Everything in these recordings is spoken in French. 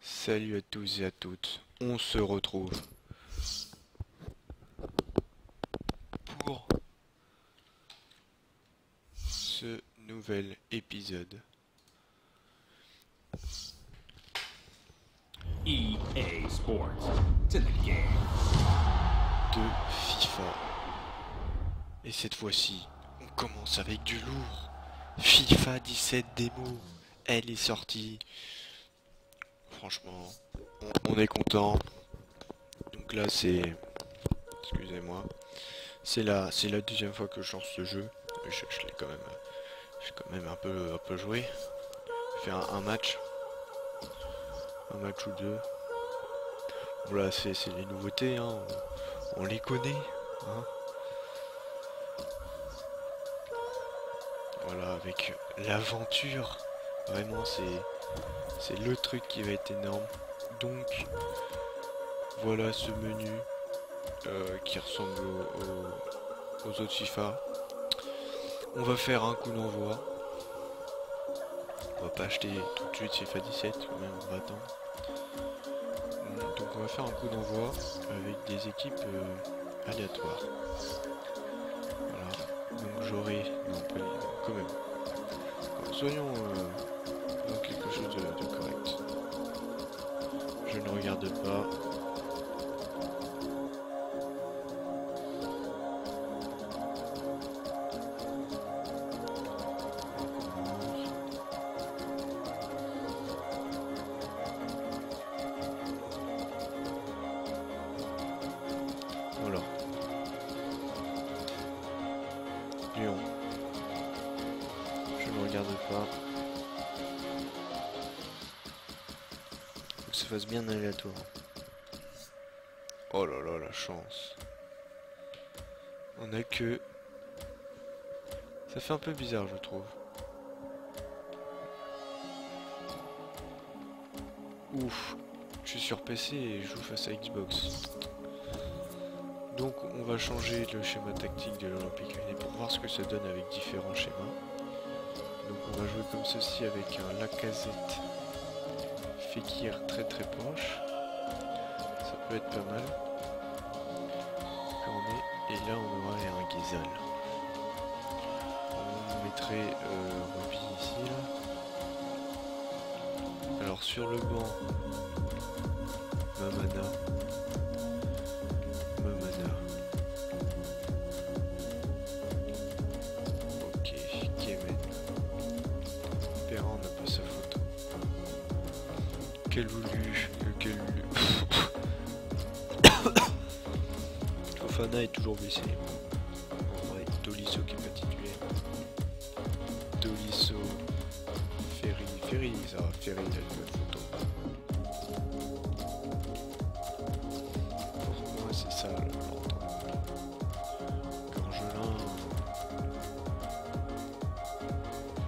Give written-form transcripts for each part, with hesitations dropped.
Salut à tous et à toutes, on se retrouve pour ce nouvel épisode EA Sports. It's in the game. de FIFA. Et cette fois-ci, on commence avec du lourd. FIFA 17 démo, elle est sortie. Franchement, on est content. Donc là c'est... Excusez-moi. C'est la deuxième fois que je lance ce jeu. Je l'ai quand même... J'ai quand même un peu joué. J'ai fait un match. Un match ou deux. Voilà, c'est les nouveautés, hein. On les connaît, hein. Voilà, avec l'aventure. Vraiment, c'est le truc qui va être énorme. Donc, voilà ce menu qui ressemble aux autres FIFA. On va faire un coup d'envoi. On va pas acheter tout de suite FIFA 17, quand même, on va attendre. Donc on va faire un coup d'envoi avec des équipes aléatoires. Voilà. Donc j'aurai... Non, pas quand même. Alors, soyons dans quelque chose de correct. Je ne regarde pas. Voilà. Lyon. Je ne regarde pas. Faut que ça fasse bien aléatoire. Oh là là, la chance. On a que... Ça fait un peu bizarre, je trouve. Ouf. Je suis sur PC et je joue face à Xbox. Donc on va changer le schéma tactique de l'Olympique Lyonnais pour voir ce que ça donne avec différents schémas. Donc on va jouer comme ceci avec un Lacazette Fekir très proche. Ça peut être pas mal. Et là on aurait un Guézal. On mettrait Ruby ici là. Alors sur le banc, Mamana. Ok, Kemen. Perrin n'a pas sa photo. Quel voulu, quel voulu. Fofana est toujours blessé. En vrai, Tolisso qui est pas titulaire. Tolisso. Ferry, ça va. Ferry, il a une bonne photo. Pour moi, c'est ça l'important. Gorgelin.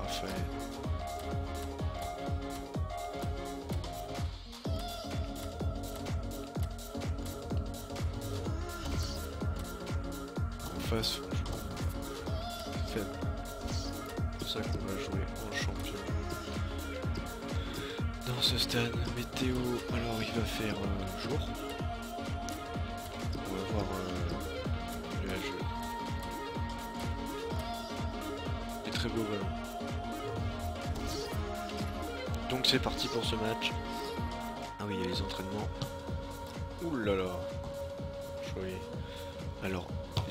Raphaël. En face, franchement, faible. C'est pour ça qu'on va jouer en champion. Dans ce stade, météo, alors il va faire jour. On va voir nuageux. Et très beau ballon. Donc c'est parti pour ce match. Ah oui, il y a les entraînements. Ouh là là. Chouette. Alors,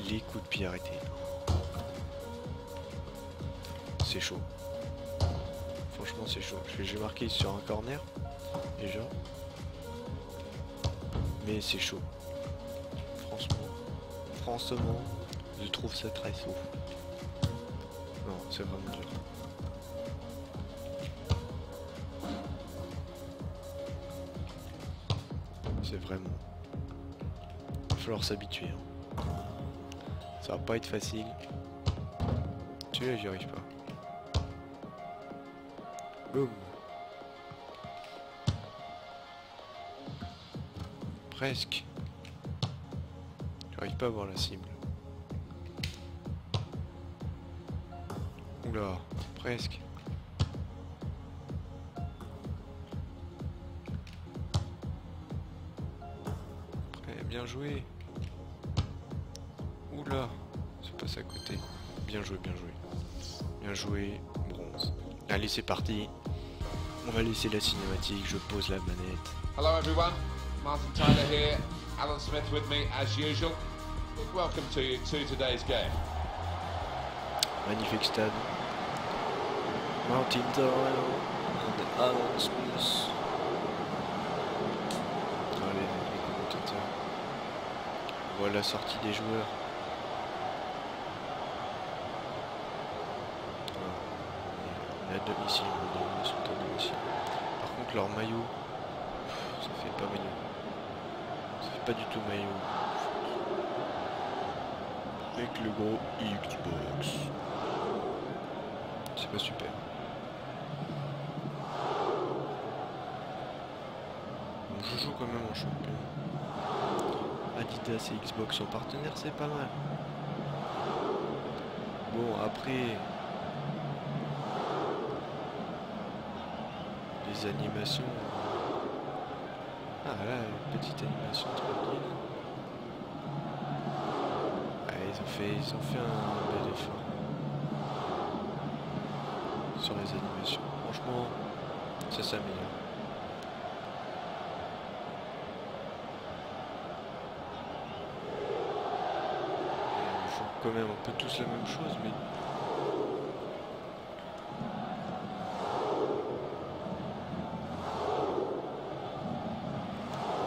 les coups de pied arrêtés. C'est chaud. Franchement, c'est chaud. J'ai marqué sur un corner, déjà. Mais c'est chaud. Franchement, je trouve ça très chaud. Non, c'est vraiment dur. C'est vraiment... Il va falloir s'habituer. Hein. Ça va pas être facile. Celui-là, j'y arrive pas. Boum. Presque. J'arrive pas à voir la cible. Oula, presque. bien joué. Oula, c'est passé à côté. Bien joué, bien joué. Bien joué, bronze. Allez, c'est parti. On va laisser la cinématique, je pose la manette. Hello everyone, Martin Tyler here, Alan Smith with me as usual. Big welcome to you to today's game. Magnifique stade. Martin Tyler et Alan Smith. Allez, les commentateurs. Voilà la sortie des joueurs. On est à domicile, ils sont à domicile. Par contre, leur maillot, ça fait pas maillot. Ça fait pas du tout maillot. Avec le gros Xbox. C'est pas super. Bon, je joue quand même en champion. Adidas et Xbox sont partenaires, c'est pas mal. Bon, après... les animations... Ah là, une petite animation tranquille. Ah, ils ont fait un bel effort. Sur les animations. Franchement, ça s'améliore. Ils font quand même un peu tous la même chose, mais...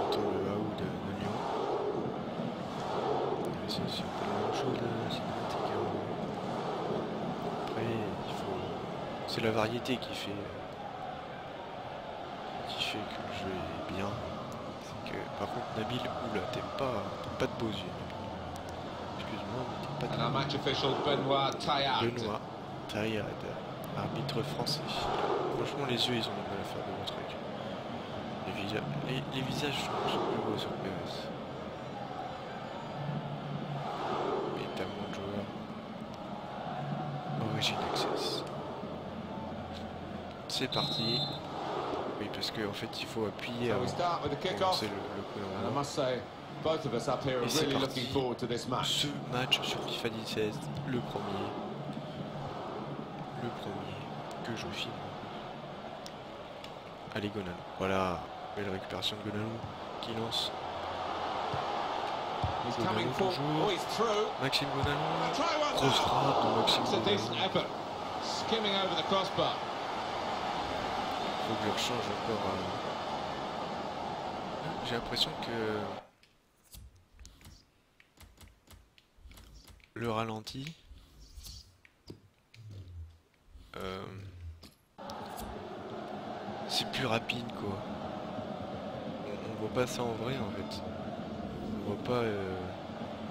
Attends, le haut de Lyon. C'est un peu la même chose, la cinématique. Après, il faut... C'est la variété qui fait que le jeu est bien. C'est que, par contre, Nabil, oula, t'es pas de beaux yeux. Excuse-moi, mais t'es pas And de our match official Benoit Taillard. Benoît Taillard, arbitre français. Franchement, les yeux, ils ont du mal à faire de bons trucs. Les visages sont plus beaux sur PS. Mais t'as moins de joueurs. Origin Access. C'est parti. Oui, parce qu'en fait, il faut appuyer So avant we start with the de kick-off. commencer le coup And I d'envoi. must say, both of us up here are Et c'est really parti. looking forward to this match. Ce match sur FIFA 16, le premier que je filme. Allez, Gonalon. Voilà, belle récupération de Gonalon qui lance. He's Gonalon coming for. toujours. Oh, he's through. Maxime Gonalon. And try one Grosse now. frappe de Maxime It's a decent Gonalon. effort. Skimming over the crossbar. Faut que je rechange encore. J'ai l'impression que le ralenti c'est plus rapide quoi. On voit pas ça en vrai en fait. On voit pas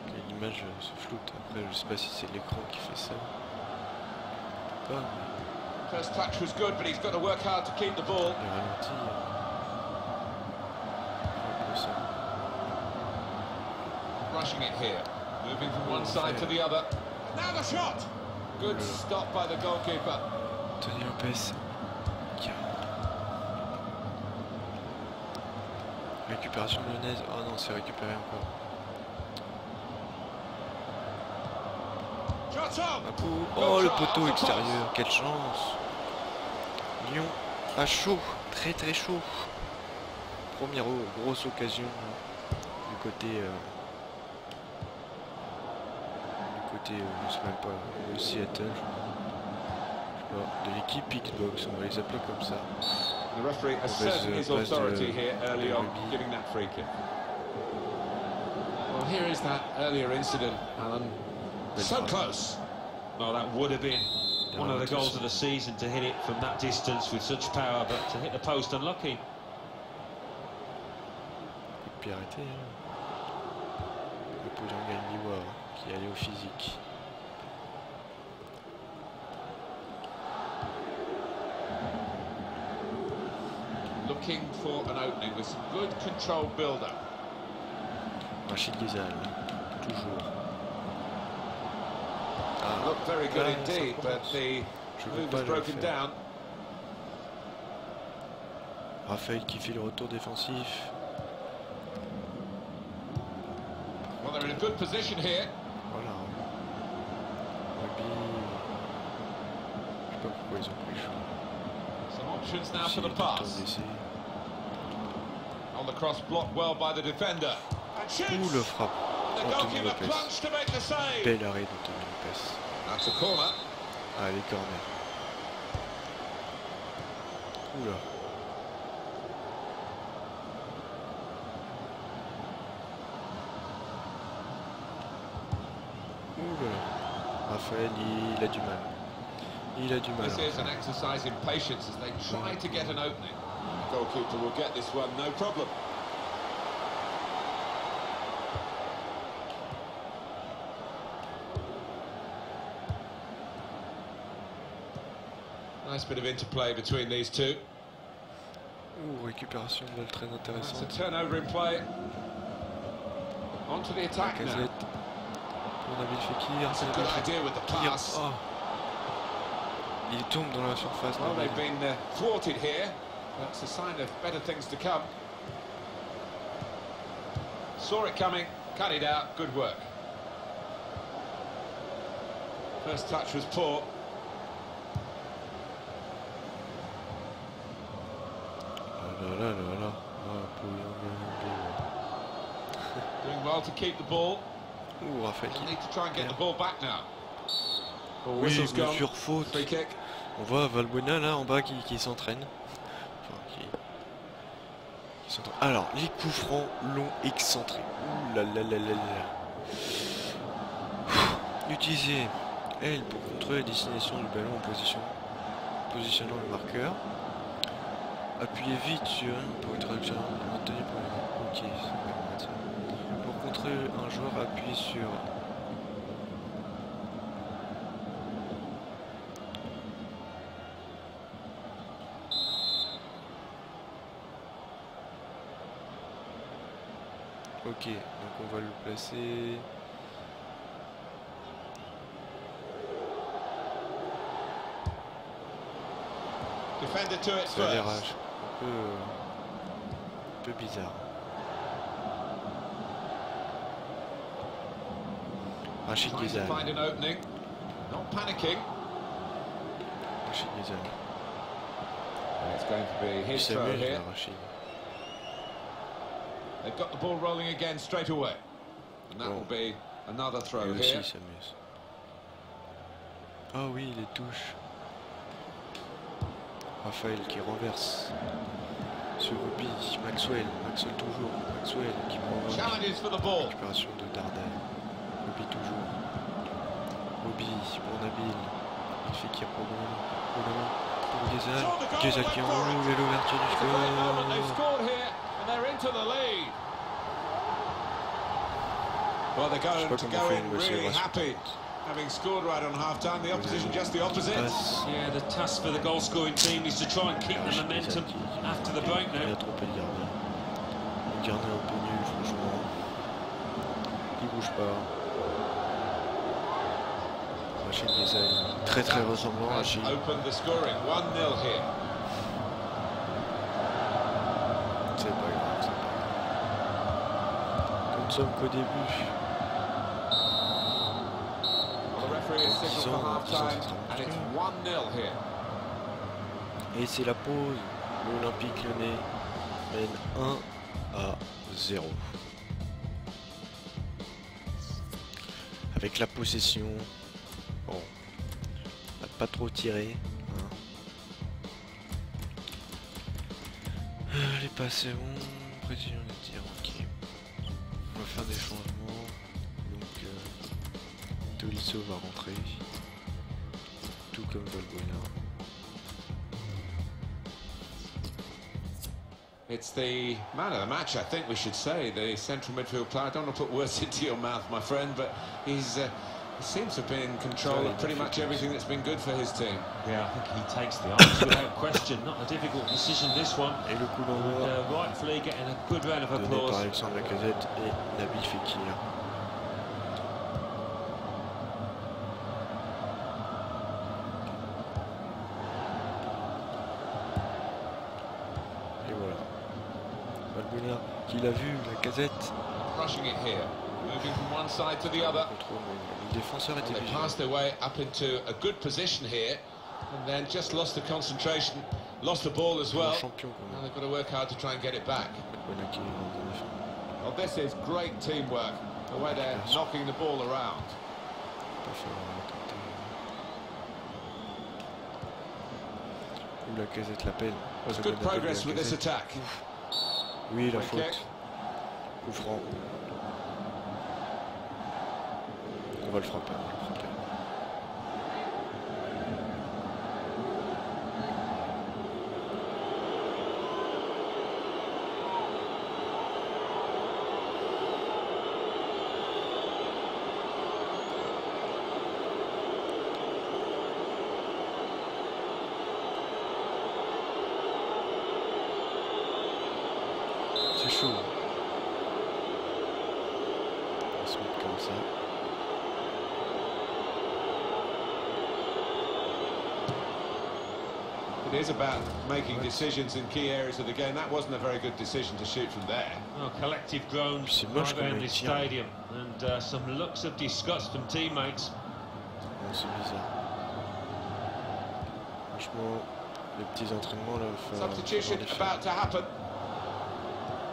que l'image se floute. Après je sais pas si c'est l'écran qui fait ça. Pas, mais First touch was good, but he's got to work hard to keep the ball. les ralentis. Un peu ça. Rushing it here. Moving from one side to the other. Now the shot. Good stop by the goalkeeper. Tony Lopez. Récupération lyonnaise. Oh non, c'est récupéré encore. Shot up. Oh, le poteau extérieur. Quelle chance. Lyon à chaud. Très très chaud. Première grosse occasion du côté... je sais même pas, Seattle. De l'équipe Xbox, on va les appeler comme ça. The referee asserting his authority here early on, giving that free kick. Well, here is that earlier incident, Alan. So close. Well, that would have been one of the goals of the season to hit it from that distance with such power, but to hit the post unlucky. Coup de pied arrêté. Un peu d'Angan Liwa qui allait au physique. Looking for an opening with some good controlled build-up. Rachid Ghezal, toujours. Ah, Looked very good là, indeed, ça but commence. the Je veux move pas was le broken faire. down. Raphaël qui fait le retour défensif. in a good position here. Voilà. Rugby. Je sais pas pourquoi ils ont pris chaud. Some options now Ici, for the il est tout le temps pass. blessé. On the cross, blocked well by the defender. And shoots. Ouh, le frappe. The Anthony goalkeeper Lopez. plunged to make the save. Bel arrêt d'Anthony Lopez. That's a corner. Allez, corner. Oula. Oula. Raphaël, il a du mal. Il a du mal. This is an exercise in patience as they try to get an opening. The goalkeeper will get this one, no problem. Nice bit of interplay between these two. Ouh, récupération de balle très That's a intéressante. turnover in play. On to the attack now. Lacazette. Pour Nabil Fekir. That's a good idea with the Fekir. pass. Oh. Il tombe dans la surface. Well, Nabil. they've been thwarted here. That's a sign of better things to come. Saw it coming, cut it out, good work. First touch was poor. Là, là, là, là. Ah, Doing well to keep the ball. ouh, Raphaël They'll qui... need to try and get the ball back now. Oh, Oui, whistle's gone. mesure faute. Free kick. On voit Valbuena là en bas qui s'entraîne. Enfin, qui s'entraîne. Alors, les coups francs longs excentrés. Ouh là là là là là. Utiliser L pour contrôler la destination du ballon en positionnant le marqueur. Appuyez vite sur pour une traduction maintenue pour le... Ok, c'est bon. Pour contrôler un joueur, appuyez sur... Ok, donc on va le placer... Defender to it Ça a l'air first. un peu bizarre. Rachid Trying to Ghezal. find an opening. Not panicking. Rachid Ghezal. And it's going to be Il his throw s'amuse here. là, Rachid. They've got the ball rolling again straight away. And that Bon. will be another throw Lui aussi here. il s'amuse. Ah oui, les touches. Raphaël qui renverse. Sur Ruby, Maxwell toujours. Maxwell qui provoque. Challenges for the ball. Récupération de Dardel. Ruby toujours. Ruby pour Nabil. Il fait qu'il pour Ghezal. Ghezal qui enroule et l'ouverture du It's a great moment. They've score. scored here and they're into the lead. Well, they're going to go in really happy. Having scored right on half-time, the opposition just the opposite. Yeah, the task for the goal-scoring team is to try and keep the momentum after the break Il now. a trompé le gardien. Le gardien un peu nul, franchement. Il bouge pas. Rachid Ghezal, très ressemblant à Rachid. Open the scoring, 1-0 here. C'est pas grave, c'est pas grave. Nous ne sommes qu'au début. Well, the referee has signalled for half-time, and it's 1-0 here. Et c'est la pause. L'Olympique Lyonnais mène 1-0. Avec la possession. Bon. On n'a pas trop tiré. Hein. Les passes c'est bon. Précision des tirs, ok. On va faire des changements. Donc Tolisso va rentrer. Tout comme Valbuena. It's the man of the match, I think we should say, the central midfield player. I don't want to put words into your mouth, my friend, but he seems to have been in control of pretty much everything that's been good for his team. Yeah, I think he takes the honours without question. Not a difficult decision, this one. Et le coup And, d'envoi rightfully getting a good round of donné par applause. Alexandre Lacazette et Nabil Fekir. Et voilà. Valbuena qui l'a vu, Lacazette. Rushing it here. moving from one side to the other. Le défenseur était They vigilant. passed their way up into a good position here, and then just lost the concentration, lost the ball as well. Champion quand Now même. they've got to work hard to try and get it back. Balbuena qui est en défense. Well, this is great teamwork, the way they're knocking the ball around. Pas faire tenter. Ou la Casette l'appelle. There's good progress with this attack. Oui, la Free kick. faute. Coup franc. On va le frapper. C'est chaud. On va se mettre comme ça. It is about making decisions in key areas of the game. That wasn't a very good decision to shoot from there. Oh, collective groans C'est moche right comme around il this tire. stadium, and some looks of disgust from teammates. Non, c'est bizarre. Franchement, les petits entraînements là, il va Substitution falloir les faire. about to happen.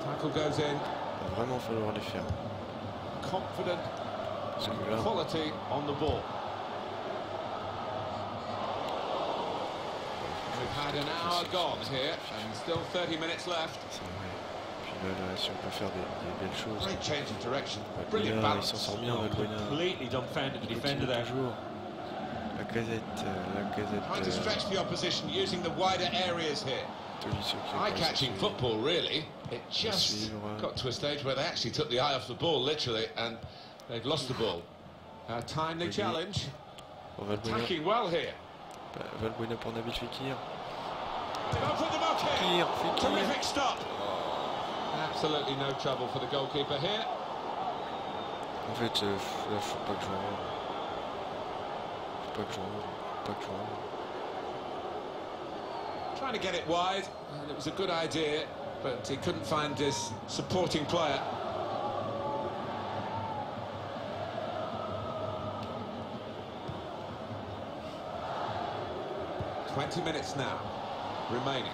Tackle goes in. Il va vraiment falloir les faire. Confident Parce que là, quality on the ball. We've had an hour gone here and still 30 minutes left. c'est vrai. Puis là, si on peut faire des belles choses. Great change of direction. Brilliant Balbuena, il s'en balance. sort bien, Balbuena. Completely dumbfounded the Il defender continue there. toujours. La Casette, Trying to stretch the opposition using the wider areas here. Tolisso qui est Eye-catching pas football, really. It just suivre. got to a stage where they actually took the eye off the ball, literally, and they've lost the ball. A timely Oui. challenge. Pour Balbuena. Attacking well here. Balbuena pour Nabil Fekir. They've put them up here. Fekir. Terrific stop. Absolutely no trouble for the goalkeeper here. En fait, là, faut pas que je rentre. Faut pas que je rentre. Faut pas que je rentre. Trying to get it wide, and it was a good idea, but he couldn't find his supporting player. "20 minutes now remaining."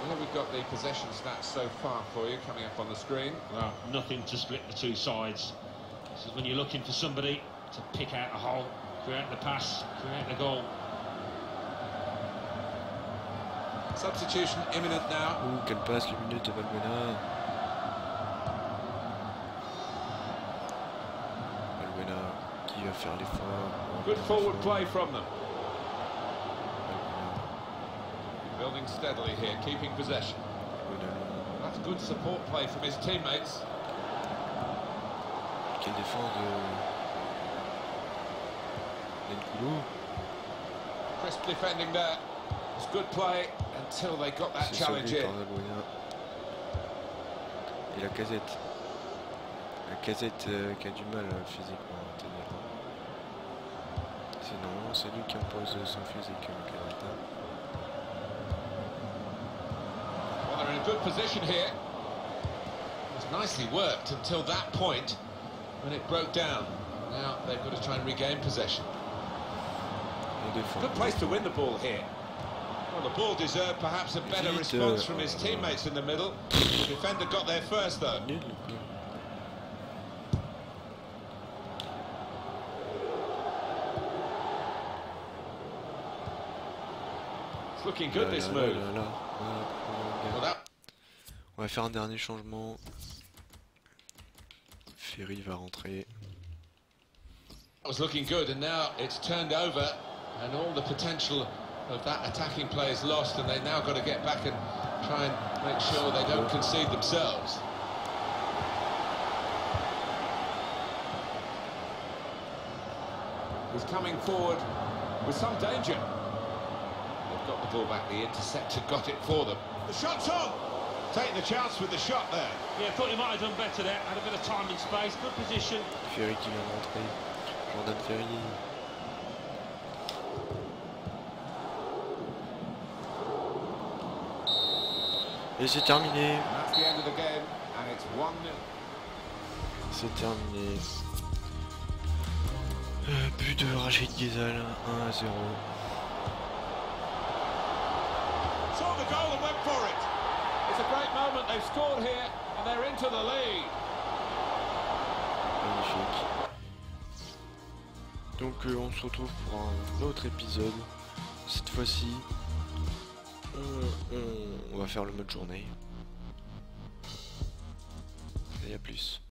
Well, we've got the possession stats so far for you coming up on the screen. Well, nothing to split the two sides. This is when you're looking for somebody to pick out a hole, create the pass, create the goal. Substitution imminent now. Ouh, quelle passe lumineuse de Balbuena. Balbuena qui va faire l'effort. Good forward play from them. Balbuena, Building steadily here, keeping possession. Balbuena. That's good support play from his teammates. Quelle défense de Nkoulou. Crisp defending there. It's good play until they got that C'est challenge sauvé in. par Balbuena. Et la Casette. La Casette qui a du mal physiquement à tenir. Sinon, c'est lui qui impose son physique, le Casette. Well, they're in a good position here. It was nicely worked until that point when it broke down. Now they've got to try and regain possession. On défend. Good place to win the ball here. Well, the ball deserved perhaps a better Vite, response from his teammates in the middle. The defender got there first, though. Nul, le coup. It's looking good, this move. Well, that On va faire un dernier changement. Ferry va rentrer. was looking good, and now it's turned over, and all the potential of that attacking play is lost, and they now got to get back and try and make sure they don't concede themselves. He's coming forward with some danger. They've got the ball back, the interceptor got it for them. The shot's on. Taking the chance with the shot there. Yeah, thought he might have done better there. Had a bit of time and space, good position. Ferry qui vient de rentrer. Jordan Ferry. Et c'est terminé. And that's the end of the game, and it's 1-0. C'est terminé. But de Rachid Ghezal, 1-0. Saw the goal and went for it. It's a great moment. They've scored here and they're into the lead. Magnifique. Donc on se retrouve pour un autre épisode. Cette fois-ci, on va faire le mode journée. Et à plus.